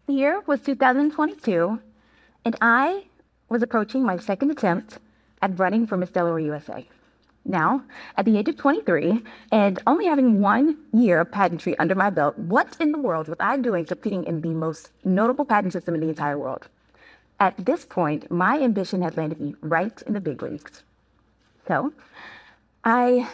The year was 2022, and I was approaching my second attempt at running for Miss Delaware USA. Now, at the age of 23, and only having 1 year of pageantry under my belt, what in the world was I doing competing in the most notable pageant system in the entire world? At this point, my ambition had landed me right in the big leagues. So I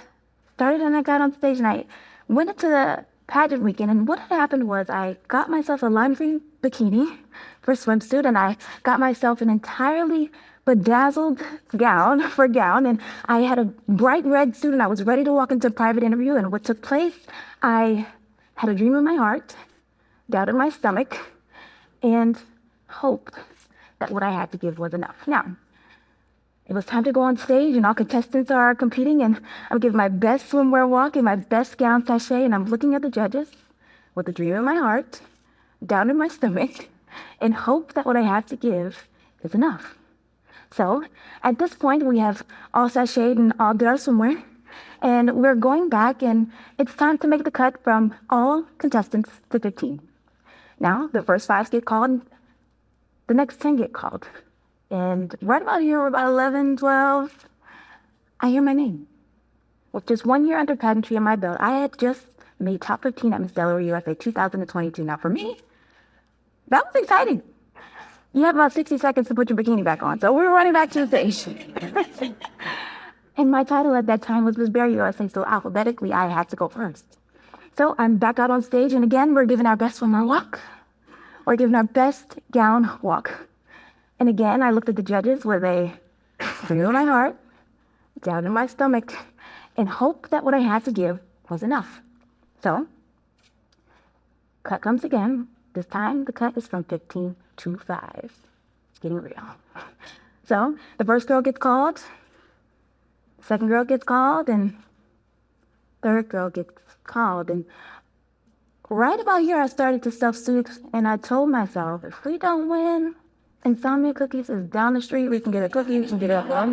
started and I got on stage and I went into the pageant weekend, and what had happened was I got myself a lime green bikini for swimsuit, and I got myself an entirely bedazzled gown, and I had a bright red suit, and I was ready to walk into a private interview. And what took place, I had a dream in my heart, doubt in my stomach, and hope that what I had to give was enough. Now, it was time to go on stage, and all contestants are competing, and I'm giving my best swimwear walk and my best gown sachet, and I'm looking at the judges with a dream in my heart, down in my stomach, and hope that what I have to give is enough. So at this point, we have all sashayed and all did our swimwear, and we're going back, and it's time to make the cut from all contestants to 15. Now, the first 5 get called, the next 10 get called. And right about here, about 11, 12, I hear my name. With just 1 year under pageantry in my belt, I had just made top 15 at Miss Delaware USA 2022. Now, for me, that was exciting. You have about 60 seconds to put your bikini back on. So we were running back to the stage. And my title at that time was Miss Berry USA, so alphabetically, I had to go first. So I'm back out on stage, and again, we're giving our best swimmer walk. We're giving our best gown walk. And again, I looked at the judges with a dream in my heart, down in my stomach, and hoped that what I had to give was enough. So, cut comes again. This time, the cut is from 15 to 5. It's getting real. So, the first girl gets called, second girl gets called, and third girl gets called. And right about here, I started to self-soothe, and I told myself, if we don't win, Insomnia Cookies is down the street. We can get a cookie. We can get a one.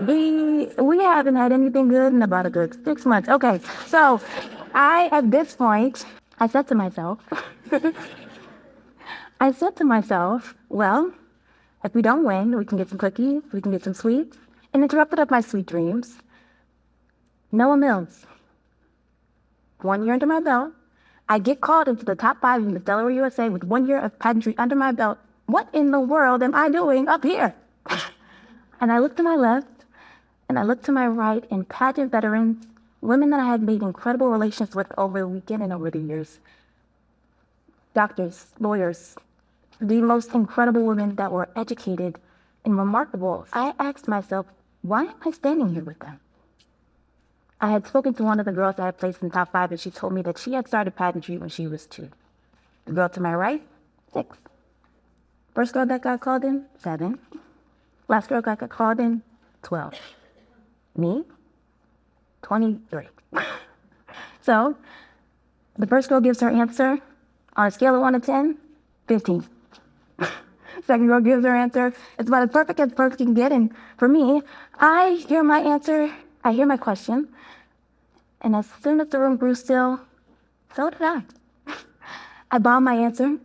We haven't had anything good in about a good 6 months. Okay, so at this point, I said to myself, well, if we don't win, we can get some cookies, we can get some sweets, and interrupted up my sweet dreams. Noah Mills, 1 year under my belt. I get called into the top 5 in the Delaware USA with 1 year of pageantry under my belt. What in the world am I doing up here? And I looked to my left, and I looked to my right, and pageant veterans, women that I had made incredible relations with over the weekend and over the years. Doctors, lawyers, the most incredible women that were educated and remarkable. I asked myself, why am I standing here with them? I had spoken to one of the girls that I had placed in the top 5, and she told me that she had started pageantry when she was 2. The girl to my right, 6. First girl that got called in, 7. Last girl that got called in, 12. Me, 23. So, the first girl gives her answer on a scale of 1 to 10, 15. Second girl gives her answer. It's about as perfect can get. And for me, I hear my answer, I hear my question, and as soon as the room grew still, so did I. I bombed my answer.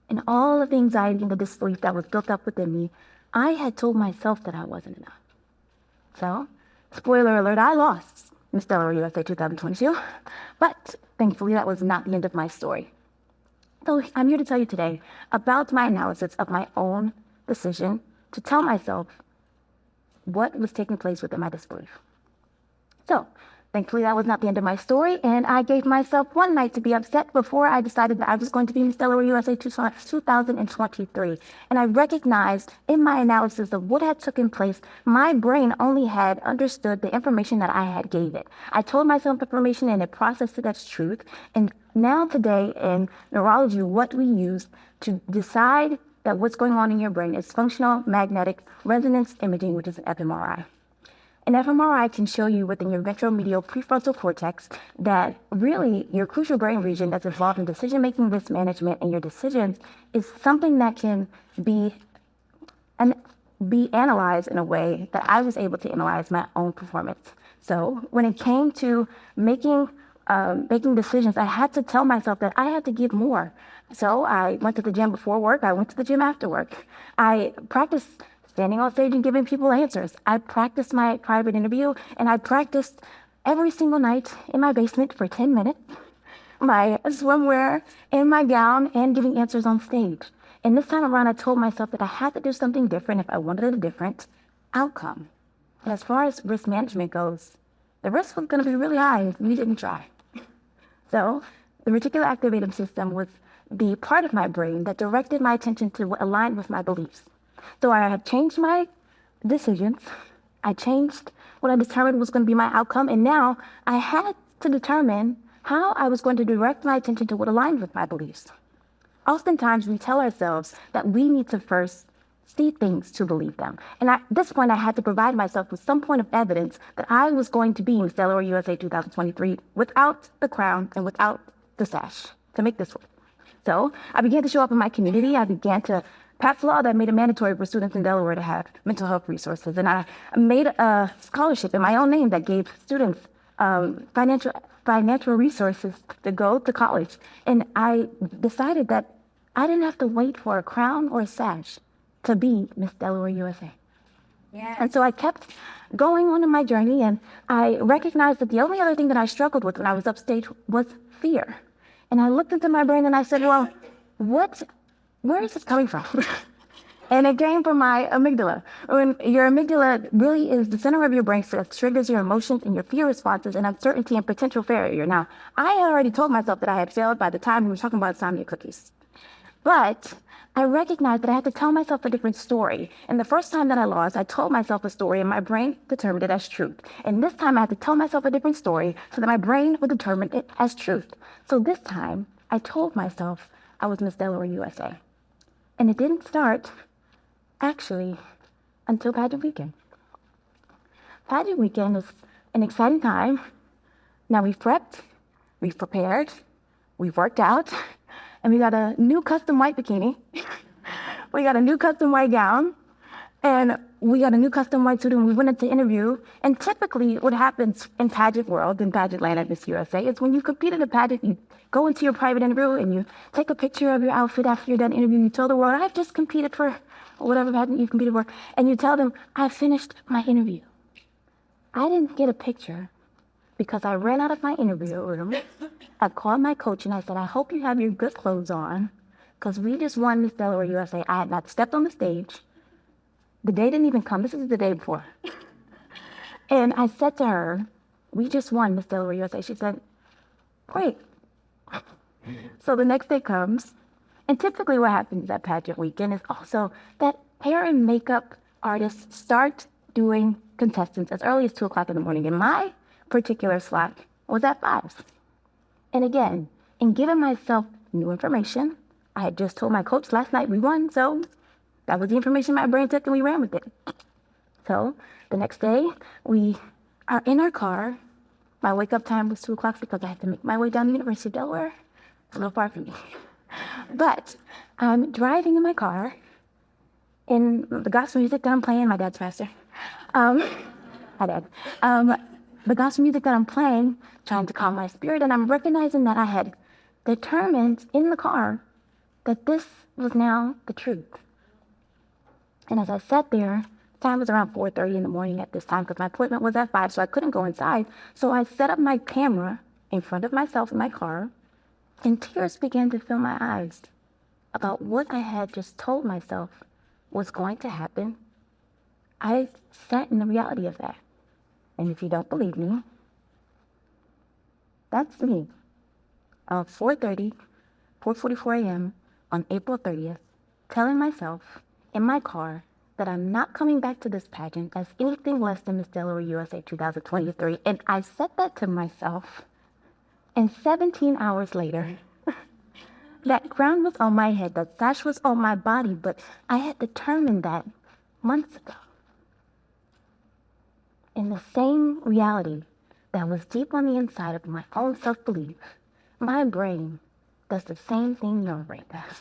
And all of the anxiety and the disbelief that was built up within me, I had told myself that I wasn't enough. So, spoiler alert, I lost Miss Delaware USA 2022. But thankfully, that was not the end of my story. So I'm here to tell you today about my analysis of my own decision to tell myself what was taking place within my disbelief. So, thankfully, that was not the end of my story, and I gave myself 1 night to be upset before I decided that I was going to be Miss Delaware USA 2023. And I recognized in my analysis of what had taken place, my brain only had understood the information that I had gave it. I told myself information and it processed it as truth. And now today in neurology, what we use to decide that what's going on in your brain is functional magnetic resonance imaging, which is an fMRI. An fMRI can show you within your ventromedial prefrontal cortex that really your crucial brain region that's involved in decision-making, risk management, and your decisions is something that can be analyzed in a way that I was able to analyze my own performance. So when it came to making making decisions, I had to tell myself that I had to give more. So I went to the gym before work. I went to the gym after work. I practiced standing on stage and giving people answers. I practiced my private interview, and I practiced every single night in my basement for 10 minutes, my swimwear and my gown, and giving answers on stage. And this time around, I told myself that I had to do something different if I wanted a different outcome. And as far as risk management goes, the risk was going to be really high if we didn't try. So the reticular activating system was the part of my brain that directed my attention to what aligned with my beliefs. So I had changed my decisions. I changed what I determined was going to be my outcome. And now I had to determine how I was going to direct my attention to what aligned with my beliefs. Oftentimes we tell ourselves that we need to first see things to believe them. And at this point, I had to provide myself with some point of evidence that I was going to be Miss Delaware USA 2023 without the crown and without the sash to make this work. So I began to show up in my community. I began to pass a law that made it mandatory for students in Delaware to have mental health resources. And I made a scholarship in my own name that gave students financial resources to go to college. And I decided that I didn't have to wait for a crown or a sash to be Miss Delaware USA. Yeah. And so I kept going on in my journey, and I recognized that the only other thing that I struggled with when I was upstage was fear. And I looked into my brain and I said, well, where is this coming from? And it came from my amygdala. When your amygdala really is the center of your brain that triggers your emotions and your fear responses and uncertainty and potential failure. Now, I had already told myself that I had failed by the time we were talking about insomnia cookies. But I recognized that I had to tell myself a different story. And the first time that I lost, I told myself a story and my brain determined it as truth. And this time I had to tell myself a different story so that my brain would determine it as truth. So this time I told myself I was Miss Delaware USA. And it didn't start actually until pageant weekend. Pageant weekend is an exciting time. Now we've prepped, we've prepared, we've worked out, and we got a new custom white bikini. We got a new custom white gown, and we got a new custom white suit, and we went into interview. And typically what happens in pageant world, in pageant land at Miss USA, is when you compete in a pageant, you go into your private interview and you take a picture of your outfit after you're done interviewing. You tell the world, I've just competed for whatever pageant you competed for. And you tell them, I finished my interview. I didn't get a picture because I ran out of my interview room. I called my coach and I said, I hope you have your good clothes on because we just won Miss Delaware USA. I had not stepped on the stage. The day didn't even come. This is the day before. And I said to her, we just won Miss Delaware USA. She said, great. So the next day comes, and typically what happens at pageant weekend is also that hair and makeup artists start doing contestants as early as 2 o'clock in the morning. And my particular slot was at 5. And again, in giving myself new information, I had just told my coach last night we won, so that was the information my brain took and we ran with it. So the next day, we are in our car. My wake-up time was 2 o'clock because I had to make my way down to the University of Delaware. It's a little far from me. But I'm driving in my car, and the gospel music that I'm playing, my dad's pastor. Hi, Dad. The gospel music that I'm playing, trying to calm my spirit, and I'm recognizing that I had determined in the car that this was now the truth. And as I sat there, time was around 4:30 in the morning at this time because my appointment was at 5, so I couldn't go inside. So I set up my camera in front of myself in my car, and tears began to fill my eyes about what I had just told myself was going to happen. I sat in the reality of that. And if you don't believe me, that's me. 4:44 a.m. on April 30th, telling myself in my car that I'm not coming back to this pageant as anything less than Miss Delaware USA 2023. And I said that to myself, and 17 hours later, that crown was on my head, that sash was on my body, but I had determined that months ago. In the same reality that was deep on the inside of my own self-belief, my brain does the same thing your brain does.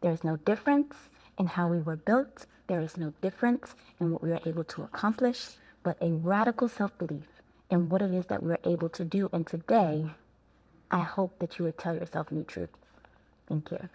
There's no difference in how we were built. There is no difference in what we were able to accomplish, but a radical self-belief and what it is that we're able to do. And today, I hope that you would tell yourself a new truth. Thank you.